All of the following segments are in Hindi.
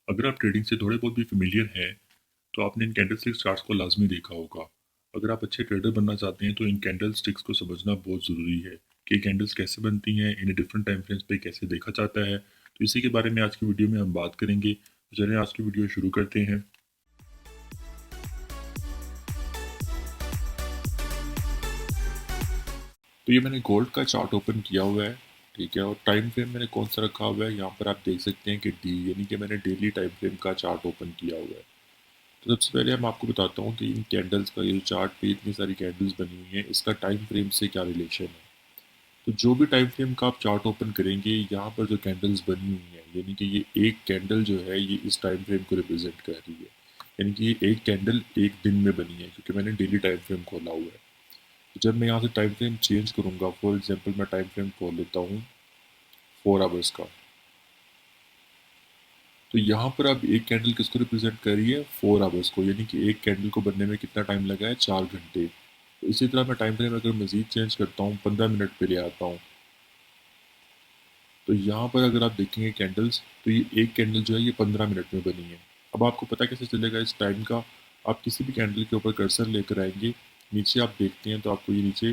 अगर आप ट्रेडिंग से थोड़े बहुत भी फेमिलियर हैं तो आपने इन कैंडल स्टिक्स चार्ट्स को लाजमी देखा होगा। अगर आप अच्छे ट्रेडर बनना चाहते हैं तो इन कैंडल स्टिक्स को समझना बहुत ज़रूरी है कि कैंडल्स कैसे बनती हैं, इन्हें डिफरेंट टाइम फ्रेम्स पे कैसे देखा जाता है। तो इसी के बारे में आज की वीडियो में हम बात करेंगे। तो चलिए आज की वीडियो शुरू करते हैं। तो ये मैंने गोल्ड का चार्ट ओपन किया हुआ है, ठीक है, और टाइम फ्रेम मैंने कौन सा रखा हुआ है यहाँ पर आप देख सकते हैं कि डी, यानी कि मैंने डेली टाइम फ्रेम का चार्ट ओपन किया हुआ है। तो सबसे पहले हम आपको बताता हूँ कि इन कैंडल्स का, ये जो चार्ट पे इतनी सारी कैंडल्स बनी हुई हैं, इसका टाइम फ्रेम से क्या रिलेशन है। तो जो भी टाइम फ्रेम का आप चार्ट ओपन करेंगे, यहाँ पर जो कैंडल्स बनी हुई हैं, यानी कि ये एक कैंडल जो है ये इस टाइम फ्रेम को रिप्रेजेंट कर रही है। यानी कि ये एक कैंडल एक दिन में बनी है, क्योंकि मैंने डेली टाइम फ्रेम खोला हुआ है। तो जब मैं यहाँ से टाइम फ्रेम चेंज करूँगा, फॉर एग्जाम्पल मैं टाइम फ्रेम खोल लेता हूँ 4 आवर्स का, तो यहाँ पर अब एक कैंडल किसको रिप्रेजेंट कर रही है, 4 आवर्स को, यानी कि एक कैंडल को बनने में कितना टाइम लगा है, 4 घंटे। तो इसी तरह मैं टाइम फ्रेम अगर मजीद चेंज करता हूँ, 15 मिनट पे ले आता हूँ, तो यहाँ पर अगर आप देखेंगे कैंडल्स, तो ये एक कैंडल जो है ये 15 मिनट में बनी है। अब आपको पता कैसे चलेगा इस टाइम का, आप किसी भी कैंडल के ऊपर कर्सर लेकर आएंगे, नीचे आप देखते हैं तो आपको ये नीचे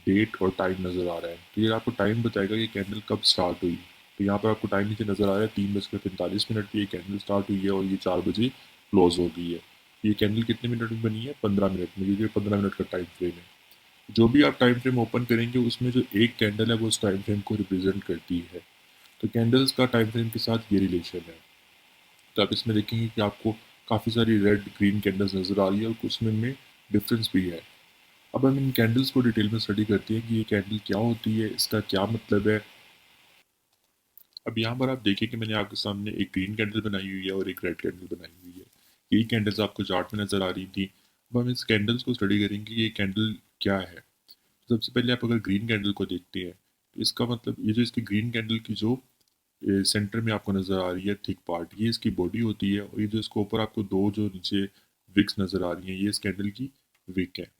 डेट और टाइम नज़र आ रहा है। तो ये आपको टाइम बताएगा कि कैंडल कब स्टार्ट हुई। तो यहाँ पर आपको टाइम नीचे नज़र आ रहा है, 3:45 पे ये कैंडल स्टार्ट हुई है और ये 4 बजे क्लोज हो गई है। ये कैंडल कितने मिनट में बनी है, 15 मिनट में, क्योंकि 15 मिनट का टाइम फ्रेम है। जो भी आप टाइम फ्रेम ओपन करेंगे उसमें जो एक कैंडल है वो उस टाइम फ्रेम को रिप्रेजेंट करती है। तो कैंडल्स का टाइम फ्रेम के साथ ये रिलेशन है। तो आप इसमें देखेंगे कि आपको काफ़ी सारी रेड ग्रीन कैंडल्स नज़र आ रही है और कुछ में डिफरेंस भी है। अब हम इन कैंडल्स को डिटेल में स्टडी करते हैं कि ये कैंडल क्या होती है, इसका क्या मतलब है। अब यहाँ पर आप देखिए कि मैंने आपके सामने एक ग्रीन कैंडल बनाई हुई है और एक रेड कैंडल बनाई हुई है। यही कैंडल्स आपको चार्ट में नज़र आ रही थी। अब हम इस कैंडल्स को स्टडी करेंगे कि ये कैंडल क्या है। सबसे पहले आप अगर ग्रीन कैंडल को देखते हैं तो इसका मतलब, ये जो इसकी ग्रीन कैंडल की जो सेंटर में आपको नज़र आ रही है थिक पार्ट, ये इसकी बॉडी होती है, और ये जो इसको ऊपर आपको दो जो नीचे विक्स नज़र आ रही हैं, ये इस कैंडल की विक है।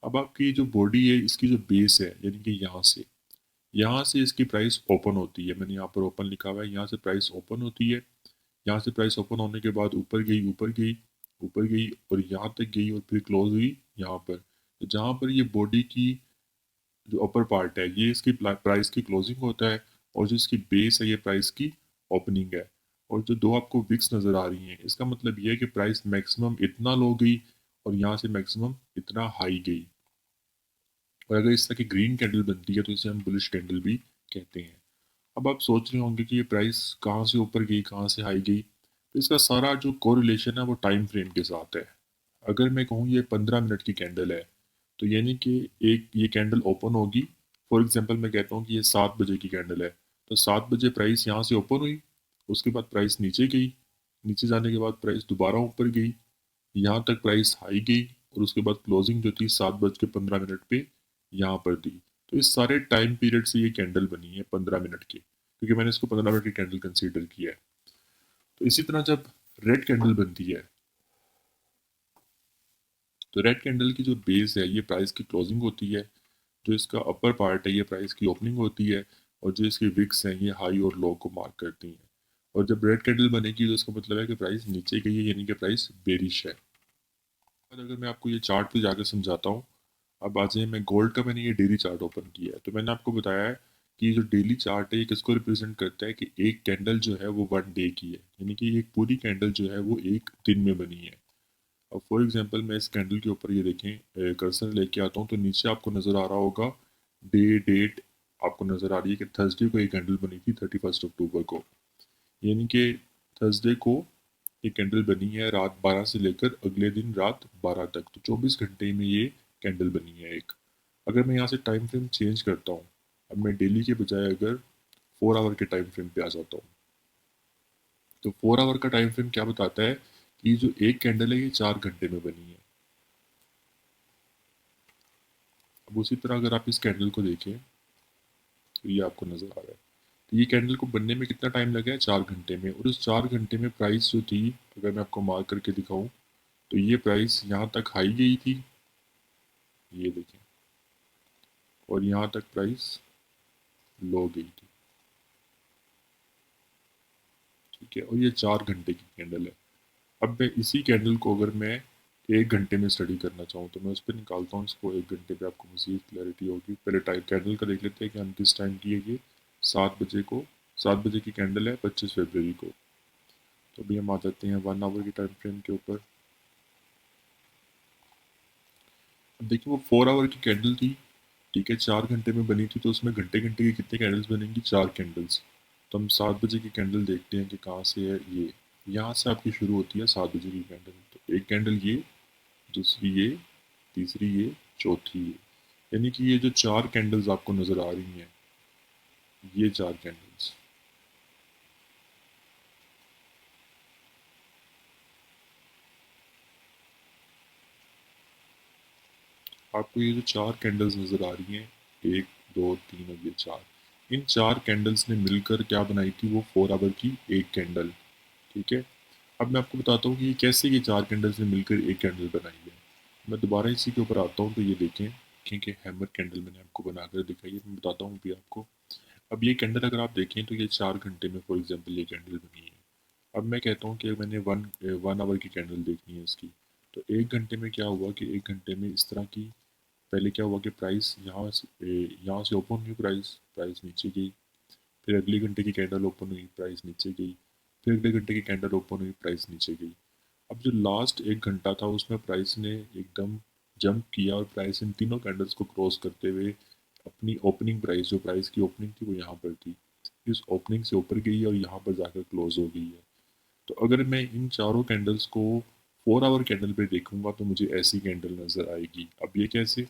अब आपकी जो बॉडी है, इसकी जो बेस है, यानी कि यहाँ से इसकी प्राइस ओपन होती है। मैंने यहाँ पर ओपन लिखा हुआ है, यहाँ से प्राइस ओपन होती है। यहाँ से प्राइस ओपन होने के बाद ऊपर गई, ऊपर गई, ऊपर गई और यहाँ तक गई और फिर क्लोज हुई यहाँ पर। तो जहाँ पर ये बॉडी की जो अपर पार्ट है, ये इसकी प्राइस की क्लोजिंग होता है, और जो इसकी बेस है ये प्राइस की ओपनिंग है। और जो दो आपको विक्स नज़र आ रही हैं, इसका मतलब ये है कि प्राइस मैक्सिमम इतना लो गई और यहाँ से मैक्सिमम इतना हाई गई। और अगर इस तरह की ग्रीन कैंडल बनती है तो इसे हम बुलिश कैंडल भी कहते हैं। अब आप सोच रहे होंगे कि ये प्राइस कहाँ से ऊपर गई, कहाँ से हाई गई। तो इसका सारा जो कोरिलेशन है वो टाइम फ्रेम के साथ है। अगर मैं कहूँ ये 15 मिनट की कैंडल है, तो यानी कि एक ये कैंडल ओपन होगी। फॉर एग्जांपल मैं कहता हूँ कि ये 7 बजे की कैंडल है, तो 7 बजे प्राइस यहाँ से ओपन हुई, उसके बाद प्राइस नीचे गई, नीचे जाने के बाद प्राइस दोबारा ऊपर गई, यहाँ तक प्राइस हाई गई, और उसके बाद क्लोजिंग जो थी 7:15 पे यहाँ पर दी। तो इस सारे टाइम पीरियड से ये कैंडल बनी है 15 मिनट की, क्योंकि मैंने इसको 15 मिनट की कैंडल कंसीडर किया है। तो इसी तरह जब रेड कैंडल बनती है, तो रेड कैंडल की जो बेस है ये प्राइस की क्लोजिंग होती है, जो इसका अपर पार्ट है ये प्राइस की ओपनिंग होती है, और जो इसकी विक्स हैं ये हाई और लो को मार्क करती हैं। और जब रेड कैंडल बनेगी तो इसका मतलब है कि प्राइस नीचे गई है, यानी कि प्राइस बेरिश है। और अगर मैं आपको ये चार्ट पे जाकर समझाता हूँ, अब आ जाइए, मैं गोल्ड का मैंने ये डेली चार्ट ओपन किया है। तो मैंने आपको बताया है कि ये जो डेली चार्ट है ये किसको रिप्रेजेंट करता है, कि एक कैंडल जो है वो 1 डे की है, यानी कि एक पूरी कैंडल जो है वो एक दिन में बनी है। अब फॉर एग्जांपल मैं इस कैंडल के ऊपर ये देखें, कर्सर लेके आता हूँ, तो नीचे आपको नज़र आ रहा होगा डे डेट, आपको नज़र आ रही है कि थर्सडे को ये कैंडल बनी थी 31 अक्टूबर को, यानी कि थर्सडे को ये कैंडल बनी है रात 12 से लेकर अगले दिन रात 12 तक, तो 24 घंटे में ये कैंडल बनी है एक। अगर मैं यहाँ से टाइम फ्रेम चेंज करता हूँ, अब मैं डेली के बजाय अगर 4 आवर के टाइम फ्रेम पे आ जाता हूँ, तो 4 आवर का टाइम फ्रेम क्या बताता है कि जो एक कैंडल है ये 4 घंटे में बनी है। अब उसी तरह अगर आप इस कैंडल को देखें, तो ये आपको नज़र आ रहा है, तो ये कैंडल को बनने में कितना टाइम लगा है, 4 घंटे में। और उस 4 घंटे में प्राइस जो थी, अगर मैं आपको मार्क करके दिखाऊं, तो ये प्राइस यहाँ तक हाई गई थी, ये देखें, और यहाँ तक प्राइस लो गई थी, ठीक है, और ये 4 घंटे की कैंडल है। अब मैं इसी कैंडल को अगर मैं 1 घंटे में स्टडी करना चाहूँ तो मैं उस पर निकालता हूँ इसको 1 घंटे पे, आपको मज़ीद क्लैरिटी होगी। पहले टाइम कैंडल का देख लेते हैं कि हम किस टाइम की है ये। 7 बजे को, 7 बजे की कैंडल है 25 फरवरी को। तो अभी हम आ जाते हैं 1 आवर की टाइम फ्रेम के ऊपर। अब देखिए वो 4 आवर की कैंडल थी, ठीक है, 4 घंटे में बनी थी, तो उसमें घंटे घंटे की कितने कैंडल्स बनेंगी, 4 कैंडल्स। तो हम 7 बजे की कैंडल देखते हैं कि कहाँ से है ये। यहाँ से आपकी शुरू होती है 7 बजे की कैंडल। तो एक कैंडल ये, दूसरी ये, तीसरी ये, चौथी ये। यानी कि ये जो 4 कैंडल्स आपको नज़र आ रही हैं, ये 4 कैंडल्स, आपको ये जो 4 कैंडल्स नज़र आ रही हैं, 1, 2, 3 और ये 4, इन 4 कैंडल्स ने मिलकर क्या बनाई थी, वो 4 आवर की एक कैंडल। ठीक है। अब मैं आपको बताता हूँ कि ये कैसे ये 4 कैंडल्स ने मिलकर एक कैंडल बनाई है। मैं दोबारा इसी के ऊपर आता हूँ, तो ये देखें, क्योंकि हैमर कैंडल मैंने आपको बनाकर दिखाई है, मैं बताता हूँ भी आपको। अब ये कैंडल अगर आप देखें तो ये 4 घंटे में फॉर एग्जांपल ये कैंडल बनी है। अब मैं कहता हूँ कि मैंने वन आवर की कैंडल देखनी है इसकी। तो 1 घंटे में क्या हुआ कि 1 घंटे में इस तरह की, पहले क्या हुआ कि प्राइस यहाँ से ओपन हुई, प्राइस प्राइस नीचे गई। फिर अगले घंटे की कैंडल ओपन हुई, प्राइस नीचे गई। फिर अगले घंटे की कैंडल ओपन हुई, प्राइस नीचे गई। अब जो लास्ट 1 घंटा था उसमें प्राइस ने एकदम जंप किया और प्राइस इन तीनों कैंडल्स को क्रॉस करते हुए अपनी ओपनिंग प्राइस, जो प्राइस की ओपनिंग थी वो यहाँ पर थी, इस ओपनिंग से ऊपर गई और यहाँ पर जाकर क्लोज हो गई है। तो अगर मैं इन चारों कैंडल्स को 4 आवर कैंडल पे देखूंगा तो मुझे ऐसी कैंडल नज़र आएगी। अब ये कैसे,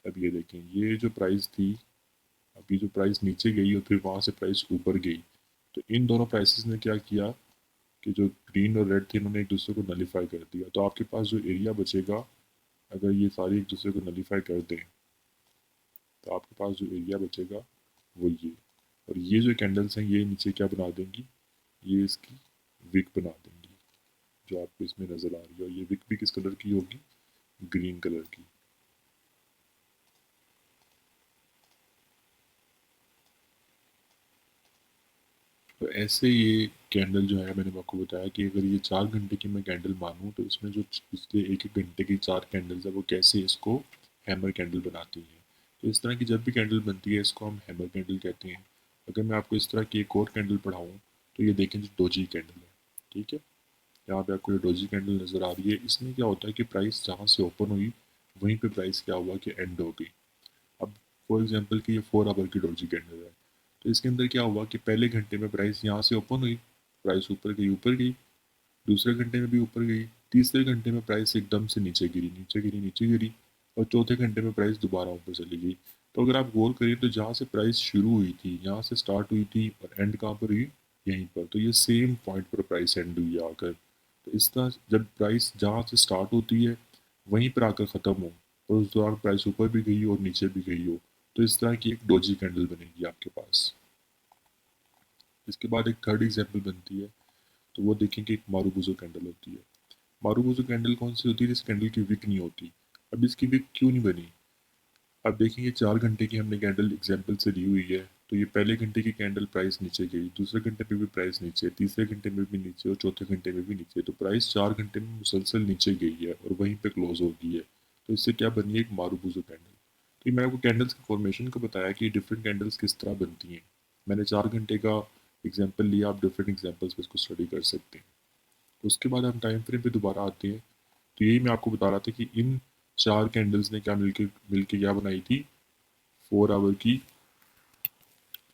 अब ये देखें, ये जो प्राइस थी, अभी जो प्राइस नीचे गई और फिर वहाँ से प्राइस ऊपर गई, तो इन दोनों प्राइसेस ने क्या किया कि जो ग्रीन और रेड थे इन्होंने एक दूसरे को नलीफाई कर दिया। तो आपके पास जो एरिया बचेगा, अगर ये सारे एक दूसरे को नलीफाई कर दें, तो आपके पास जो एरिया बचेगा वो ये। और ये जो कैंडल्स हैं ये नीचे क्या बना देंगी, ये इसकी विक बना देंगी, जो आपको इसमें नज़र आ रही है। और ये विक भी किस कलर की होगी, ग्रीन कलर की। तो ऐसे ये कैंडल जो है, मैंने आपको बताया कि अगर ये 4 घंटे की मैं कैंडल मानूँ तो इसमें जो पिछले एक एक घंटे की 4 कैंडल्स है वो कैसे इसको हैमर कैंडल बनाती हैं। तो इस तरह की जब भी कैंडल बनती है इसको हम हैमर कैंडल कहते हैं। अगर मैं आपको इस तरह की एक और कैंडल पढ़ाऊँ तो ये देखें, जो डोजी कैंडल है, ठीक है, यहाँ पे आपको ये डोजी कैंडल नज़र आ रही है। इसमें क्या होता है कि प्राइस जहाँ से ओपन हुई वहीं पे प्राइस क्या हुआ कि एंड हो गई। अब फॉर एग्जांपल कि ये 4 आवर की डोजी कैंडल है, तो इसके अंदर क्या हुआ कि पहले घंटे में प्राइस यहाँ से ओपन हुई, प्राइस ऊपर गई, दूसरे घंटे में भी ऊपर गई, तीसरे घंटे में प्राइस एकदम से नीचे गिरी और चौथे घंटे में प्राइस दोबारा ऊपर चली गई। तो अगर आप गौर करिए तो जहाँ से प्राइस शुरू हुई थी, यहाँ से स्टार्ट हुई थी और एंड कहाँ पर हुई, यहीं पर। तो ये सेम पॉइंट पर प्राइस एंड हुई आकर। तो इस तरह जब प्राइस जहाँ से स्टार्ट होती है वहीं पर आकर ख़त्म हो और उस दौरान प्राइस ऊपर भी गई हो और नीचे भी गई हो, तो इस तरह की एक डोजी कैंडल बनेगी आपके पास। इसके बाद एक थर्ड एग्जाम्पल बनती है, तो वो देखेंगे एक मारूबुजो कैंडल होती है। मारूबुजो कैंडल कौन सी होती है, जिस कैंडल की विक नहीं होती। अब इसकी विक क्यों नहीं बनी, अब देखेंगे 4 घंटे की हमने कैंडल एग्जाम्पल से ली हुई है। तो ये पहले घंटे की कैंडल प्राइस नीचे गई, दूसरे घंटे में भी प्राइस नीचे, तीसरे घंटे में भी नीचे और चौथे घंटे में भी नीचे। तो प्राइस 4 घंटे में मुसलसल नीचे गई है और वहीं पे क्लोज हो गई है। तो इससे क्या बनी है, एक मारूबुजो कैंडल। तो ये मैंने आपको कैंडल्स की फॉर्मेशन को बताया कि डिफरेंट कैंडल्स किस तरह बनती हैं। मैंने 4 घंटे का एग्जाम्पल लिया, आप डिफरेंट एग्जाम्पल्स पर इसको स्टडी कर सकते हैं। उसके बाद हम टाइम फ्रेम पे दोबारा आते हैं। तो यही मैं आपको बता रहा था कि इन 4 कैंडल्स ने क्या मिलके क्या बनाई थी, 4 आवर की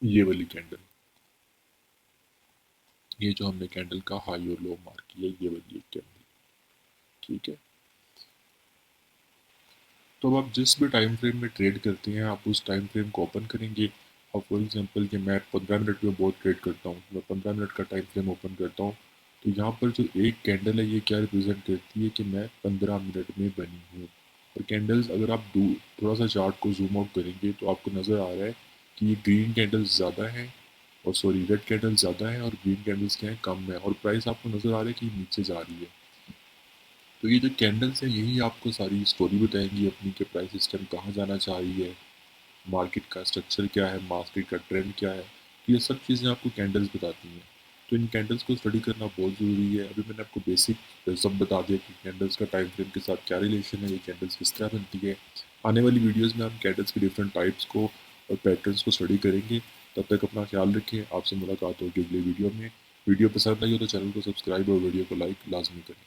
ये वाली कैंडल। ये जो हमने कैंडल का हाई और लो मार्क किया, ये वाली एक कैंडल, ठीक है। तो अब आप जिस भी टाइम फ्रेम में ट्रेड करते हैं आप उस टाइम फ्रेम को ओपन करेंगे। और फॉर एग्जांपल कि मैं 15 मिनट में बहुत ट्रेड करता हूँ, मैं 15 मिनट का टाइम फ्रेम ओपन करता हूँ। तो यहाँ पर जो एक कैंडल है ये क्या रिप्रेजेंट करती है कि मैं 15 मिनट में बनी हूँ। और कैंडल्स अगर आप थोड़ा सा चार्ट को जूम आउट करेंगे तो आपको नज़र आ रहा है कि ये ग्रीन कैंडल्स ज़्यादा है, और सॉरी रेड कैंडल्स ज़्यादा है और ग्रीन कैंडल्स क्या है, कम है। और प्राइस आपको नज़र आ रहा है कि नीचे जा रही है। तो ये जो कैंडल्स है यही आपको सारी स्टोरी बताएंगी अपनी, कि प्राइस सिस्टम कहाँ जाना चाह रही है, मार्केट का स्ट्रक्चर क्या है, मार्केट का ट्रेंड क्या है। तो ये सब चीज़ें आपको कैंडल्स बताती हैं। तो इन कैंडल्स को स्टडी करना बहुत ज़रूरी है। अभी मैंने आपको बेसिक सब बता दिया कि कैंडल्स का टाइम फ्रेम के साथ क्या रिलेशन है, ये कैंडल्स किस तरह बनती है। आने वाली वीडियोज़ में हम कैंडल्स के डिफरेंट टाइप्स को और पैटर्न्स को स्टडी करेंगे। तब तक अपना ख्याल रखें। आपसे मुलाकात होगी अगले वीडियो में। वीडियो पसंद आई हो तो चैनल को सब्सक्राइब और वीडियो को लाइक लाजमी करें।